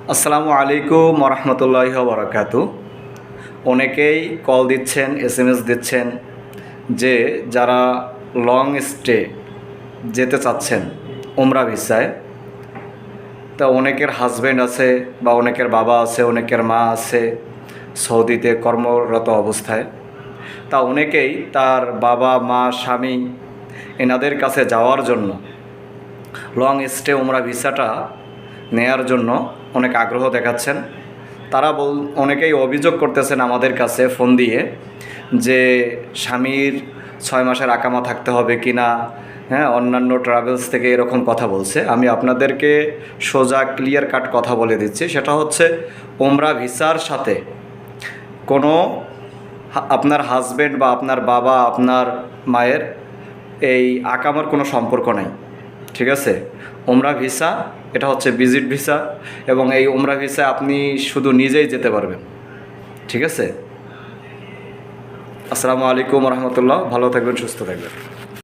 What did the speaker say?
আসসালামু আলাইকুম ওরহমতুল্লাহি ওবরাকাতু। অনেকেই কল দিচ্ছেন, এসএমএস দিচ্ছেন যে যারা লং স্টে যেতে চাচ্ছেন উমরা ভিসায়, তা অনেকের হাজব্যান্ড আছে বা অনেকের বাবা আছে, অনেকের মা আছে সৌদিতে কর্মরত অবস্থায়। তা অনেকেই তার বাবা মা স্বামী এনাদের কাছে যাওয়ার জন্য লং স্টে উমরা ভিসাটা নেয়ার জন্য অনেক আগ্রহ দেখাচ্ছেন। তারা অনেকেই অভিযোগ করতেছেন আমাদের কাছে ফোন দিয়ে যে স্বামীর 6 মাসের আকামা থাকতে হবে কি না, হ্যাঁ, অন্যান্য ট্রাভেলস থেকে এরকম কথা বলছে। আমি আপনাদেরকে সোজা ক্লিয়ার কাট কথা বলে দিচ্ছি, সেটা হচ্ছে উমরা ভিসার সাথে কোনো আপনার হাজব্যান্ড বা আপনার বাবা আপনার মায়ের এই আকামার কোনো সম্পর্ক নাই, ঠিক আছে? উমরা ভিসা এটা হচ্ছে ভিজিট ভিসা, এবং এই উমরা ভিসা আপনি শুধু নিজেই যেতে পারবেন, ঠিক আছে? আসসালামু আলাইকুম রহমতুল্লাহ। ভালো থাকবেন, সুস্থ থাকবেন।